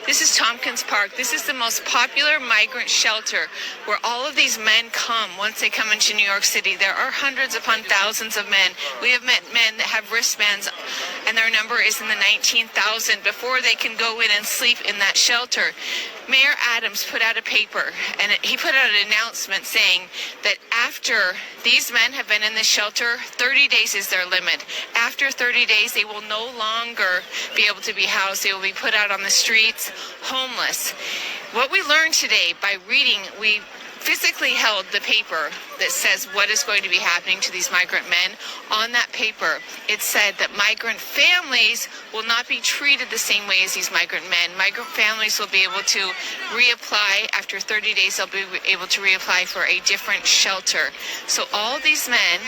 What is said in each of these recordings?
This is Tompkins Park. This is the most popular migrant shelter where all of these men come once they come into New York City. There are hundreds upon thousands of men. We have met men that have wristbands, and their number is in the 19,000 before they can go in and sleep in that shelter. Mayor Adams put out a paper, and he put out an announcement saying that after these men have been in this shelter, 30 days is their limit. After 30 days, they will no longer be able to be housed. They will be put out on the streets, homeless. What we learned today by reading, we physically held the paper that says what is going to be happening to these migrant men. On that paper, it said that migrant families will not be treated the same way as these migrant men. Migrant families will be able to reapply. After 30 days, they'll be able to reapply for a different shelter. So all these men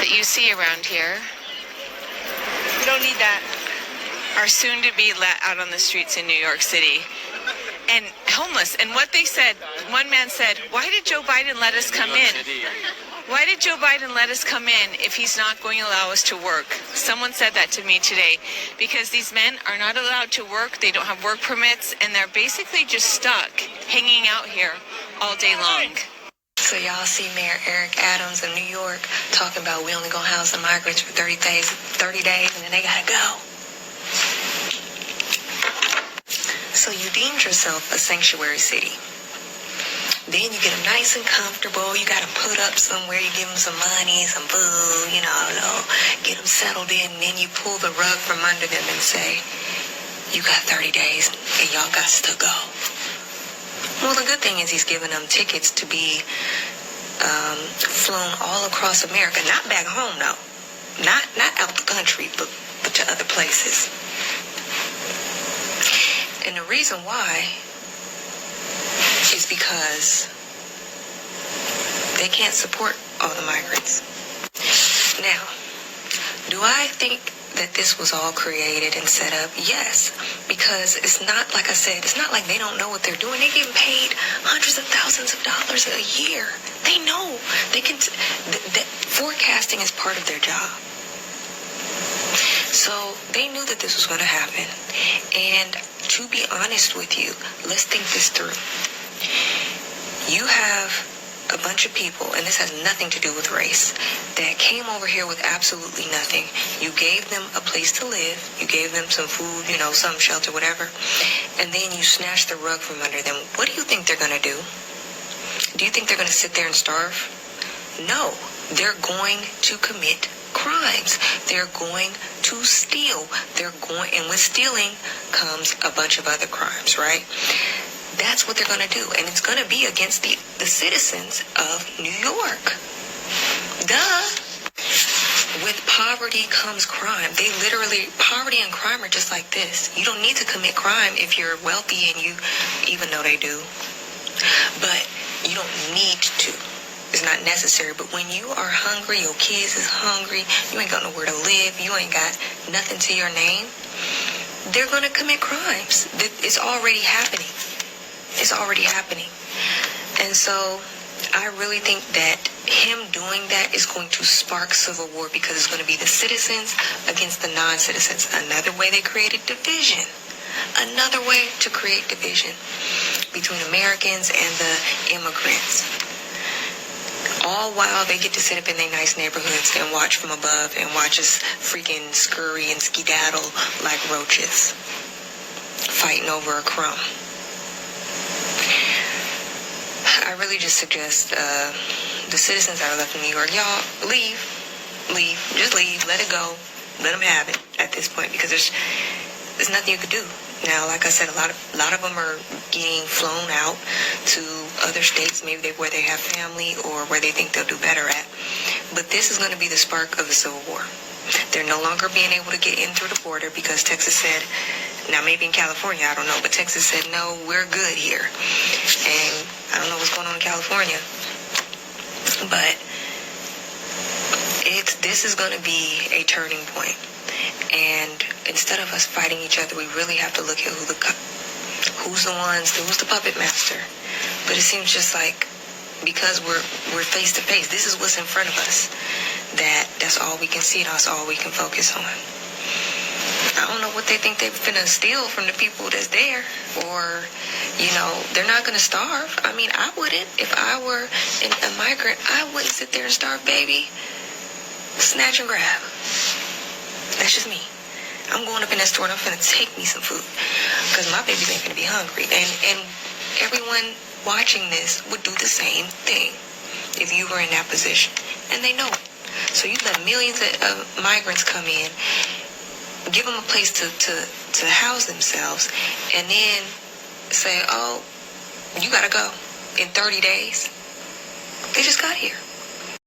that you see around here, we don't need that, are soon to be let out on the streets in New York City. And homeless. And what they said, one man said, why did Joe Biden let us come in? Why did Joe Biden let us come in if he's not going to allow us to work? Someone said that to me today. Because these men are not allowed to work, they don't have work permits, and they're basically just stuck hanging out here all day long. So y'all see Mayor Eric Adams of New York talking about we only gonna house the migrants for 30 days, and then they gotta go. So you deemed yourself a sanctuary city. Then you get them nice and comfortable. You got them put up somewhere. You give them some money, some food, get them settled in. And then you pull the rug from under them and say, you got 30 days and y'all got to go. Well, the good thing is he's giving them tickets to be flown all across America. Not back home, though. Not out the country, but to other places. And the reason why is because they can't support all the migrants. Now, do I think that this was all created and set up? Yes, because it's not, like I said, it's not like they don't know what they're doing. They're getting paid hundreds of thousands of dollars a year. They know. They can. That forecasting is part of their job. So they knew that this was going to happen. And to be honest with you, let's think this through. You have a bunch of people, and this has nothing to do with race, that came over here with absolutely nothing. You gave them a place to live. You gave them some food, some shelter, whatever. And then you snatched the rug from under them. What do you think they're going to do? Do you think they're going to sit there and starve? No. They're going to commit crimes. They're going to steal. And with stealing comes a bunch of other crimes, right? That's what they're going to do. And it's going to be against the citizens of New York. Duh. With poverty comes crime. Poverty and crime are just like this. You don't need to commit crime if you're wealthy, and even though they do. But you don't need to. It's not necessary. But when you are hungry, your kids is hungry, you ain't got nowhere to live, you ain't got nothing to your name, they're going to commit crimes. It's already happening. It's already happening. And so I really think that him doing that is going to spark civil war, because it's going to be the citizens against the non-citizens. Another way they created division. Another way to create division between Americans and the immigrants. All while they get to sit up in their nice neighborhoods and watch from above and watch us freaking scurry and skedaddle like roaches, fighting over a crumb. I really just suggest the citizens that are left in New York, y'all, leave. Just leave. Let it go. Let them have it at this point, because there's nothing you could do. Now, like I said, a lot of them are getting flown out to other states, maybe where they have family or where they think they'll do better at. But this is going to be the spark of the Civil War. They're no longer being able to get in through the border because Texas said, now maybe in California, I don't know, but Texas said, no, we're good here. And I don't know what's going on in California. But this is going to be a turning point. And instead of us fighting each other, we really have to look at who's the puppet master. But it seems just like, because we're face to face, this is what's in front of us, that's all we can see, and that's all we can focus on. I don't know what they think they're finna steal from the people that's there, or, they're not gonna starve. I mean, I wouldn't. If I were a migrant, I wouldn't sit there and starve, baby. Snatch and grab. That's just me. I'm going up in that store and I'm finna take me some food, because my babies ain't finna be hungry. And everyone watching this would do the same thing if you were in that position, and they know it. So you let millions of migrants come in, give them a place to house themselves, and then say, oh, you gotta go in 30 days. They just got here.